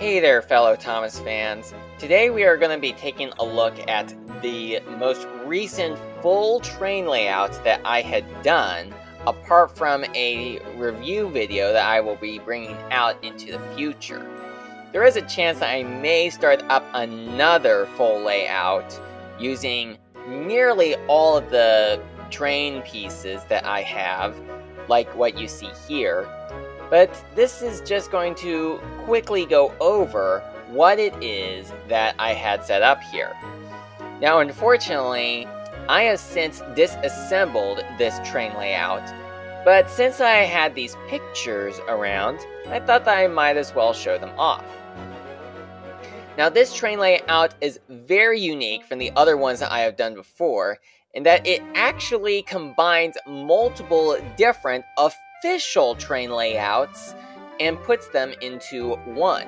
Hey there, fellow Thomas fans. Today we are going to be taking a look at the most recent full train layout that I had done, apart from a review video that I will be bringing out into the future. There is a chance that I may start up another full layout using nearly all of the train pieces that I have, like what you see here. But this is just going to quickly go over what it is that I had set up here. Now, unfortunately, I have since disassembled this train layout, but since I had these pictures around, I thought that I might as well show them off. Now, this train layout is very unique from the other ones that I have done before, in that it actually combines multiple different official train layouts and puts them into one.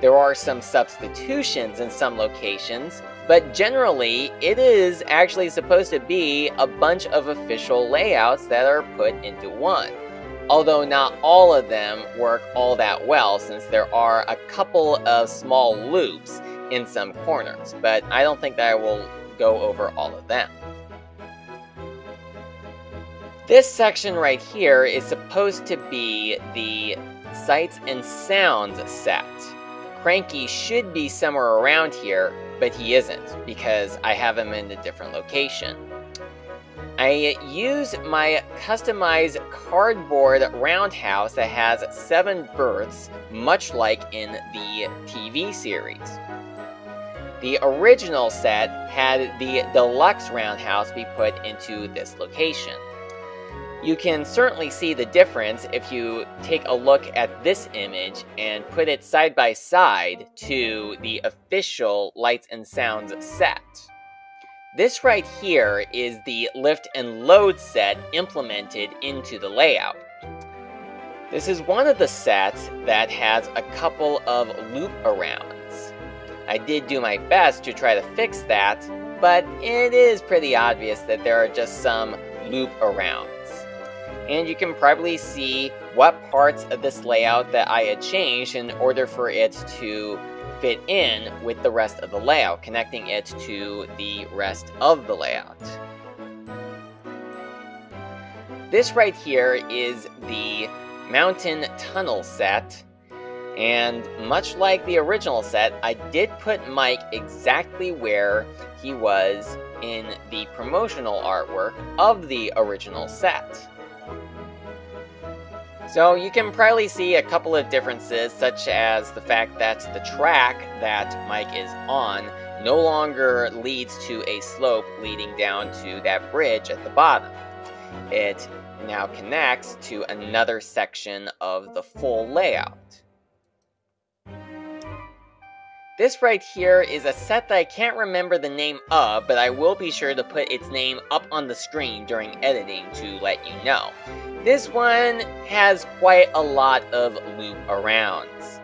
There are some substitutions in some locations, but generally it is actually supposed to be a bunch of official layouts that are put into one. Although not all of them work all that well, since there are a couple of small loops in some corners, but I don't think that I will go over all of them. This section right here is supposed to be the Sights and Sounds set. Cranky should be somewhere around here, but he isn't, because I have him in a different location. I use my customized cardboard roundhouse that has 7 berths, much like in the TV series. The original set had the deluxe roundhouse be put into this location. You can certainly see the difference if you take a look at this image and put it side by side to the official Lights and Sounds set. This right here is the lift and load set implemented into the layout. This is one of the sets that has a couple of loop arounds. I did do my best to try to fix that, but it is pretty obvious that there are just some loop arounds. And you can probably see what parts of this layout that I had changed in order for it to fit in with the rest of the layout, connecting it to the rest of the layout. This right here is the mountain tunnel set, and much like the original set, I did put Mike exactly where he was in the promotional artwork of the original set. So you can probably see a couple of differences, such as the fact that the track that Mike is on no longer leads to a slope leading down to that bridge at the bottom. It now connects to another section of the full layout. This right here is a set that I can't remember the name of, but I will be sure to put its name up on the screen during editing to let you know. This one has quite a lot of loop arounds,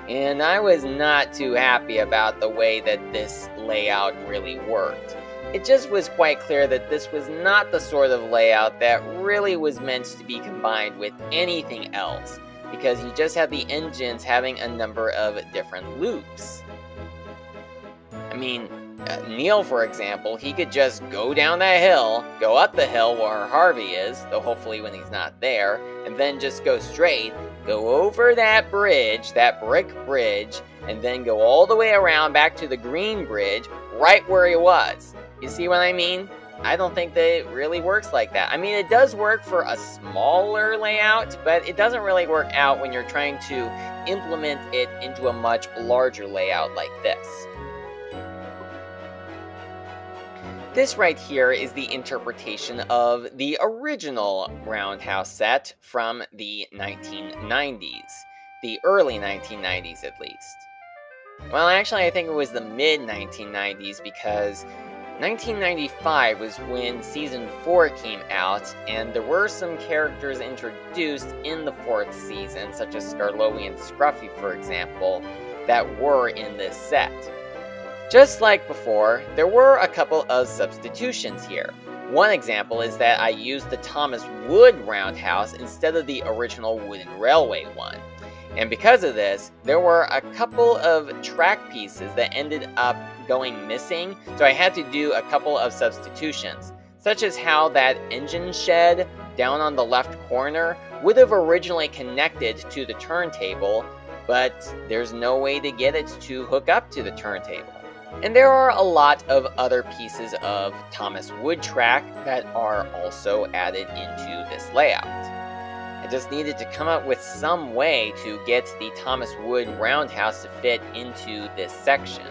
and I was not too happy about the way that this layout really worked. It just was quite clear that this was not the sort of layout that really was meant to be combined with anything else, because you just have the engines having a number of different loops. I mean, Neil, for example, he could just go down that hill, go up the hill where Harvey is, though hopefully when he's not there, and then just go straight, go over that bridge, that brick bridge, and then go all the way around back to the green bridge, right where he was. You see what I mean? I don't think that it really works like that. I mean, it does work for a smaller layout, but it doesn't really work out when you're trying to implement it into a much larger layout like this. This right here is the interpretation of the original roundhouse set from the 1990s. The early 1990s, at least. Well, actually, I think it was the mid-1990s, because 1995 was when Season 4 came out, and there were some characters introduced in the 4th season, such as Skarloey and Scruffy, for example, that were in this set. Just like before, there were a couple of substitutions here. One example is that I used the Thomas Wood roundhouse instead of the original wooden railway one. And because of this, there were a couple of track pieces that ended up going missing, so I had to do a couple of substitutions, such as how that engine shed down on the left corner would have originally connected to the turntable, but there's no way to get it to hook up to the turntable. And there are a lot of other pieces of Thomas Wood track that are also added into this layout. I just needed to come up with some way to get the Thomas Wood roundhouse to fit into this section.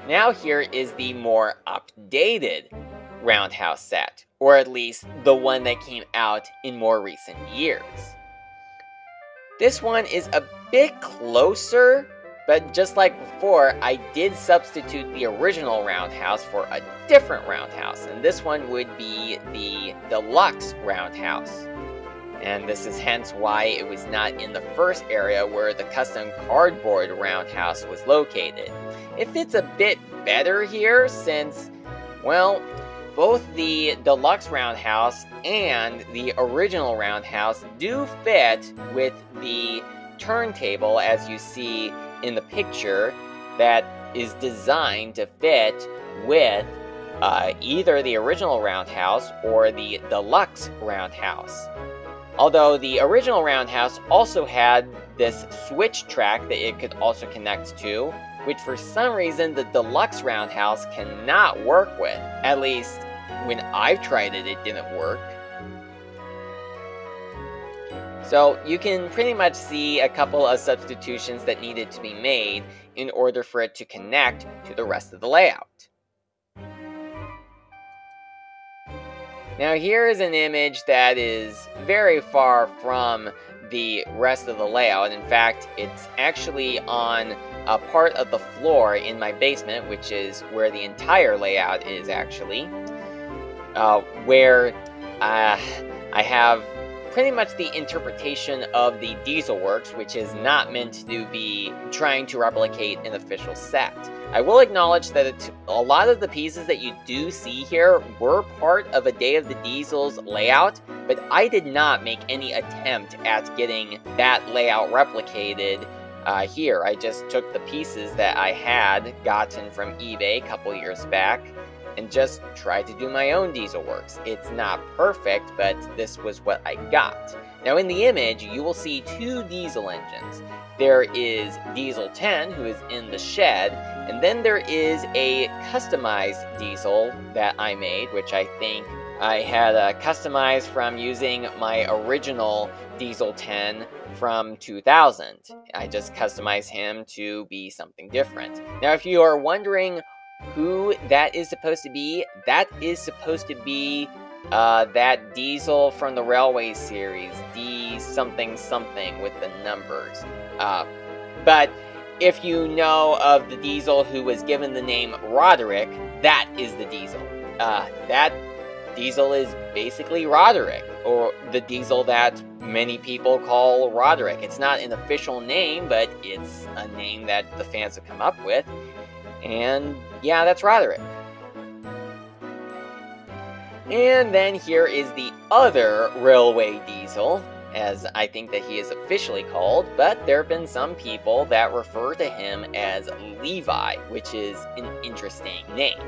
Now here is the more updated roundhouse set, or at least the one that came out in more recent years. This one is a bit closer, but just like before, I did substitute the original roundhouse for a different roundhouse, and this one would be the deluxe roundhouse. And this is hence why it was not in the first area where the custom cardboard roundhouse was located. It fits a bit better here since, well, both the deluxe roundhouse and the original roundhouse do fit with the turntable, as you see in the picture, that is designed to fit with either the original roundhouse or the deluxe roundhouse. Although the original roundhouse also had this switch track that it could also connect to, which for some reason the deluxe roundhouse cannot work with. At least when I've tried it, it didn't work. So you can pretty much see a couple of substitutions that needed to be made in order for it to connect to the rest of the layout. Now here is an image that is very far from the rest of the layout. In fact, it's actually on a part of the floor in my basement, which is where the entire layout is actually, where I have pretty much the interpretation of the Diesel Works, which is not meant to be trying to replicate an official set. I will acknowledge that a lot of the pieces that you do see here were part of a Day of the Diesel's layout, but I did not make any attempt at getting that layout replicated here. I just took the pieces that I had gotten from eBay a couple years back and just tried to do my own Diesel Works. It's not perfect, but this was what I got. Now in the image, you will see two diesel engines. There is Diesel 10, who is in the shed, and then there is a customized diesel that I made, which I think I had customized from using my original Diesel 10 from 2000. I just customized him to be something different. Now if you are wondering who that is supposed to be, that is supposed to be that diesel from the Railway series, D something something with the numbers. But if you know of the diesel who was given the name Roderick, that is the diesel. That diesel is basically Roderick, or the diesel that many people call Roderick. It's not an official name, but it's a name that the fans have come up with. And yeah, that's Roderick. And then here is the other Railway Diesel, as I think that he is officially called, but there have been some people that refer to him as Levi, which is an interesting name.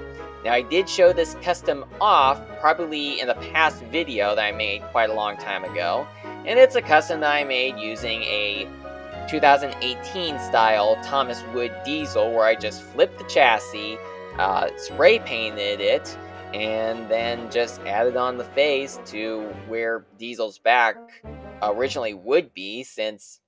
Now I did show this custom off probably in the past video that I made quite a long time ago, and it's a custom that I made using a 2018 style Thomas Wood diesel where I just flipped the chassis, spray painted it, and then just added on the face to where Diesel's back originally would be, since,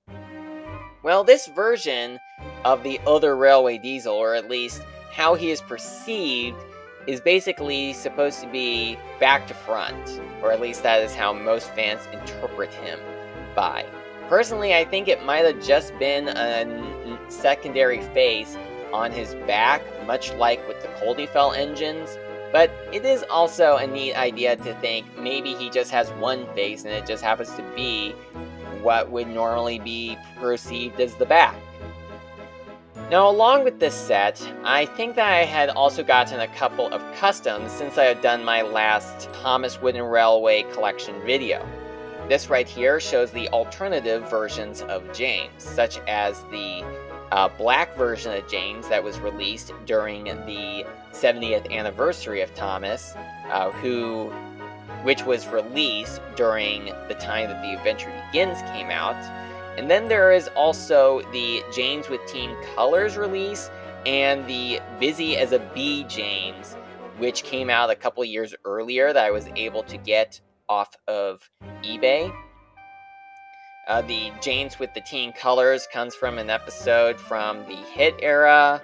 well, this version of the other Railway Diesel, or at least how he is perceived, is basically supposed to be back to front, or at least that is how most fans interpret him by. Personally, I think it might have just been a secondary face on his back, much like with the Coldefell engines, but it is also a neat idea to think maybe he just has one face and it just happens to be what would normally be perceived as the back. Now, along with this set, I think that I had also gotten a couple of customs since I had done my last Thomas Wood and Railway collection video. This right here shows the alternative versions of James, such as the black version of James that was released during the 70th anniversary of Thomas, which was released during the time that The Adventure Begins came out. And then there is also the James with Team Colors release and the Busy as a Bee James, which came out a couple years earlier that I was able to get off of eBay. The James with the Teen Colors comes from an episode from the Hit era,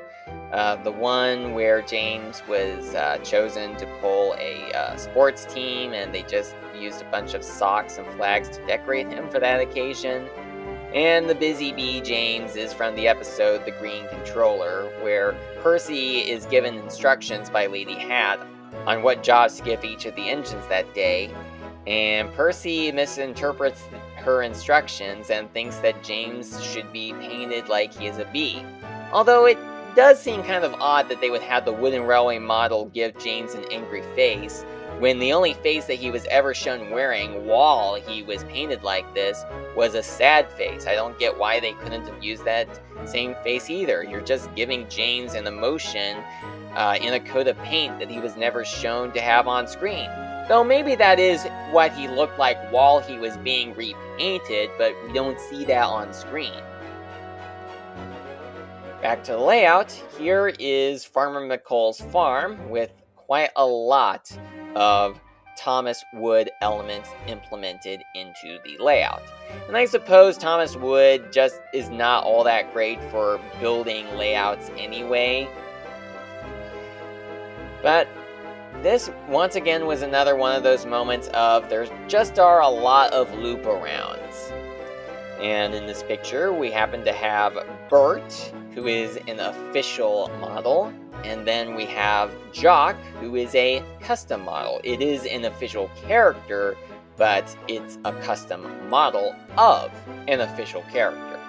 the one where James was chosen to pull a sports team, and they just used a bunch of socks and flags to decorate him for that occasion. And the Busy Bee James is from the episode The Green Controller, where Percy is given instructions by Lady Hat on what jobs to give each of the engines that day, and Percy misinterprets her instructions and thinks that James should be painted like he is a bee. Although it does seem kind of odd that they would have the wooden railway model give James an angry face, when the only face that he was ever shown wearing while he was painted like this was a sad face. I don't get why they couldn't have used that same face either. You're just giving James an emotion in a coat of paint that he was never shown to have on screen. Though maybe that is what he looked like while he was being repainted, but we don't see that on screen. Back to the layout, here is Farmer McColl's farm with quite a lot of Thomas Wood elements implemented into the layout. And I suppose Thomas Wood just is not all that great for building layouts anyway. But this, once again, was another one of those moments of there just are a lot of loop arounds. And in this picture, we happen to have Bert, who is an official model, and then we have Jock, who is a custom model. It is an official character, but it's a custom model of an official character.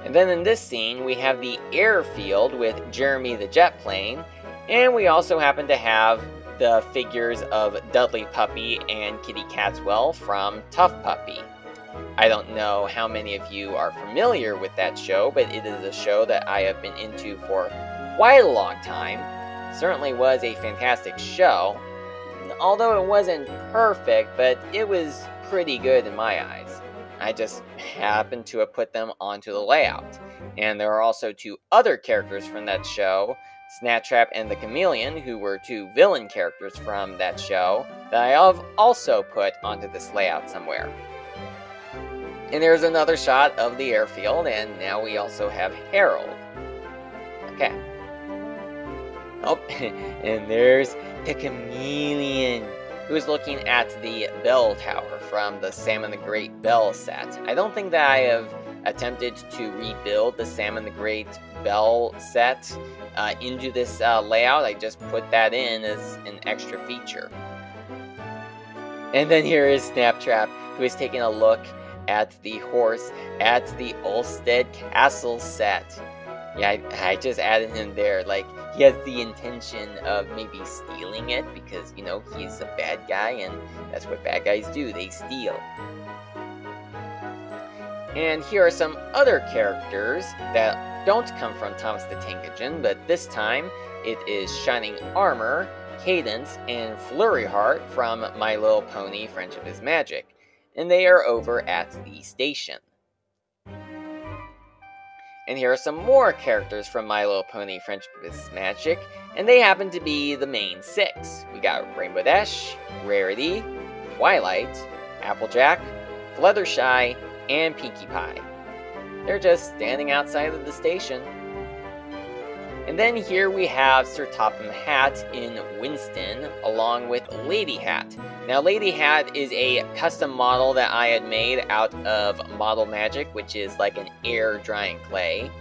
And then in this scene, we have the airfield with Jeremy the jet plane, and we also happen to have the figures of Dudley Puppy and Kitty Catswell from Tough Puppy. I don't know how many of you are familiar with that show, but it is a show that I have been into for quite a long time. It certainly was a fantastic show, although it wasn't perfect, but it was pretty good in my eyes. I just happened to have put them onto the layout. And there are also two other characters from that show, Snaptrap and the Chameleon, who were two villain characters from that show, that I have also put onto this layout somewhere. And there's another shot of the airfield, and now we also have Harold. Okay. Oh, and there's the Chameleon, who is looking at the bell tower from the Sam and the Great Bell set. I don't think that I have attempted to rebuild the Sam and the Great Bell set into this layout. I just put that in as an extra feature. And then here is Snaptrap, who is taking a look at the horse at the Ulstead Castle set. Yeah, I just added him there. Like, he has the intention of maybe stealing it because, you know, he's a bad guy and that's what bad guys do, they steal. And here are some other characters that don't come from Thomas the Tank Engine, but this time it is Shining Armor, Cadence, and Flurry Heart from My Little Pony Friendship is Magic. And they are over at the station. And here are some more characters from My Little Pony Friendship is Magic, and they happen to be the main six. We got Rainbow Dash, Rarity, Twilight, Applejack, Fluttershy, and Pinkie Pie. They're just standing outside of the station. And then here we have Sir Topham Hatt in Winston, along with Lady Hat. Now, Lady Hat is a custom model that I had made out of Model Magic, which is like an air drying clay.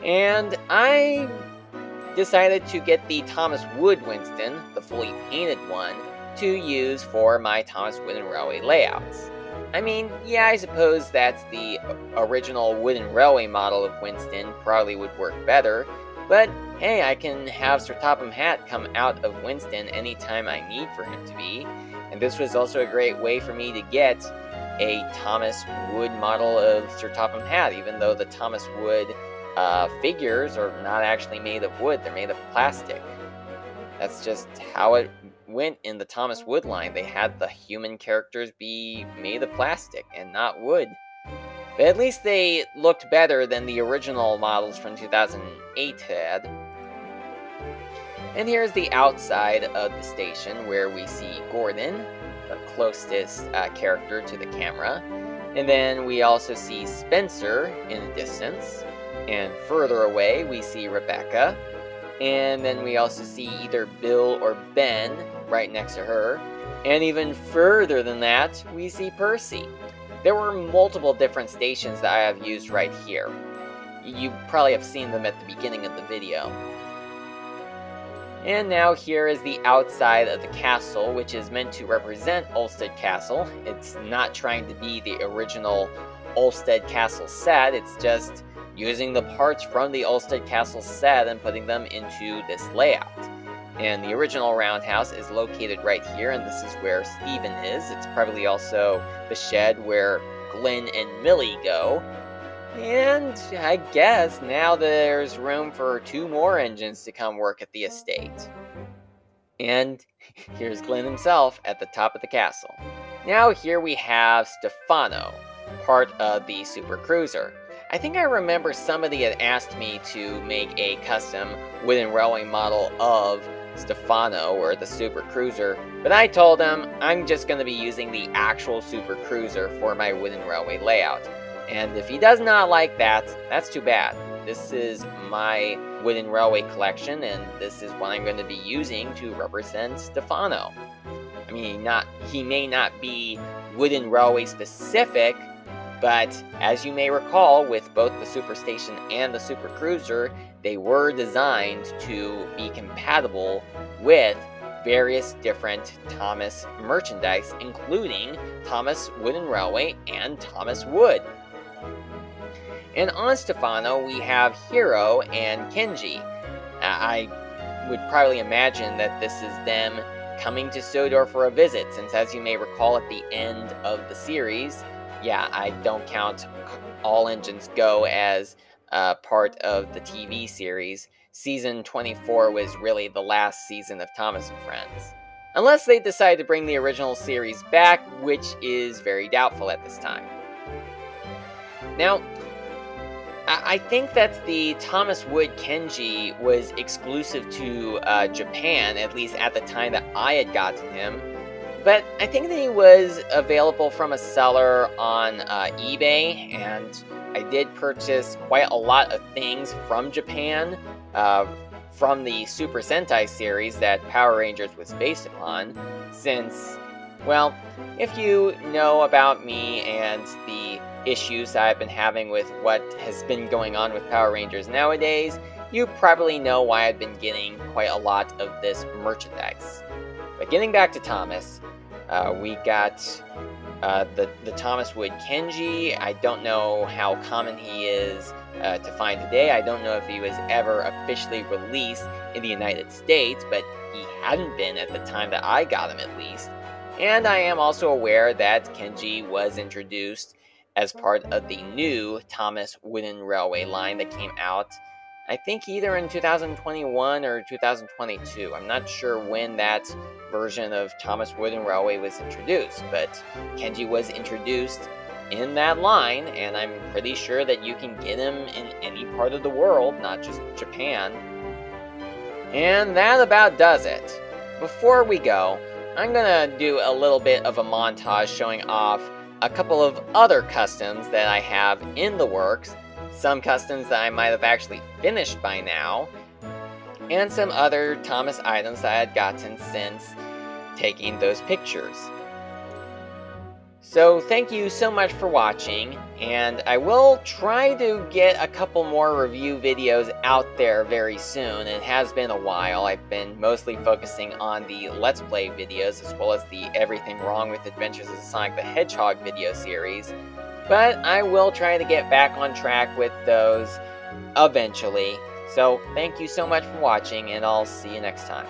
And I decided to get the Thomas Wood Winston, the fully painted one, to use for my Thomas Wood and Railway layouts. I mean, yeah, I suppose that the original wooden railway model of Winston probably would work better, but hey, I can have Sir Topham Hatt come out of Winston anytime I need for him to be, And this was also a great way for me to get a Thomas Wood model of Sir Topham Hatt, even though the Thomas Wood figures are not actually made of wood, they're made of plastic. That's just how it went in the Thomas Wood line. They had the human characters be made of plastic and not wood. But at least they looked better than the original models from 2008 had. And here's the outside of the station, where we see Gordon, the closest character to the camera. And then we also see Spencer in the distance. And further away, we see Rebecca. And then we also see either Bill or Ben right next to her. And even further than that, we see Percy. There were multiple different stations that I have used right here. You probably have seen them at the beginning of the video. And now here is the outside of the castle, which is meant to represent Ulstead Castle. It's not trying to be the original Ulstead Castle set, it's just using the parts from the Ulstead Castle set and putting them into this layout. And the original roundhouse is located right here, and this is where Stephen is. It's probably also the shed where Glenn and Millie go. And I guess now there's room for 2 more engines to come work at the estate. And here's Glenn himself at the top of the castle. Now here we have Stefano, part of the Super Cruiser. I think I remember somebody had asked me to make a custom wooden railway model of Stefano, or the Super Cruiser, but I told him I'm just going to be using the actual Super Cruiser for my wooden railway layout. And if he does not like that, that's too bad. This is my wooden railway collection, and this is what I'm going to be using to represent Stefano. I mean, he may not be wooden railway specific, but as you may recall, with both the Superstation and the Super Cruiser, they were designed to be compatible with various different Thomas merchandise, including Thomas Wooden Railway and Thomas Wood. And on Stefano, we have Hiro and Kenji. I would probably imagine that this is them coming to Sodor for a visit, since as you may recall at the end of the series, yeah, I don't count All Engines Go as part of the TV series. Season 24 was really the last season of Thomas and Friends. Unless they decide to bring the original series back, which is very doubtful at this time. Now, I think that the Thomas Wood Kenji was exclusive to Japan, at least at the time that I had gotten him. But I think that he was available from a seller on eBay, and I did purchase quite a lot of things from Japan, from the Super Sentai series that Power Rangers was based upon, since, well, if you know about me and the issues I've been having with what has been going on with Power Rangers nowadays, you probably know why I've been getting quite a lot of this merchandise. But getting back to Thomas, we got the Thomas Wood Kenji. I don't know how common he is to find today. I don't know if he was ever officially released in the United States, but he hadn't been at the time that I got him at least. And I am also aware that Kenji was introduced as part of the new Thomas Wooden Railway line that came out, I think either in 2021 or 2022. I'm not sure when that version of Thomas Wooden Railway was introduced, but Kenji was introduced in that line, and I'm pretty sure that you can get him in any part of the world, not just Japan. And that about does it. Before we go, I'm gonna do a little bit of a montage showing off a couple of other customs that I have in the works, some customs that I might have actually finished by now, and some other Thomas items that I had gotten since taking those pictures. So thank you so much for watching, and I will try to get a couple more review videos out there very soon. It has been a while. I've been mostly focusing on the Let's Play videos as well as the Everything Wrong with Adventures of Sonic the Hedgehog video series, but I will try to get back on track with those eventually. So thank you so much for watching, and I'll see you next time.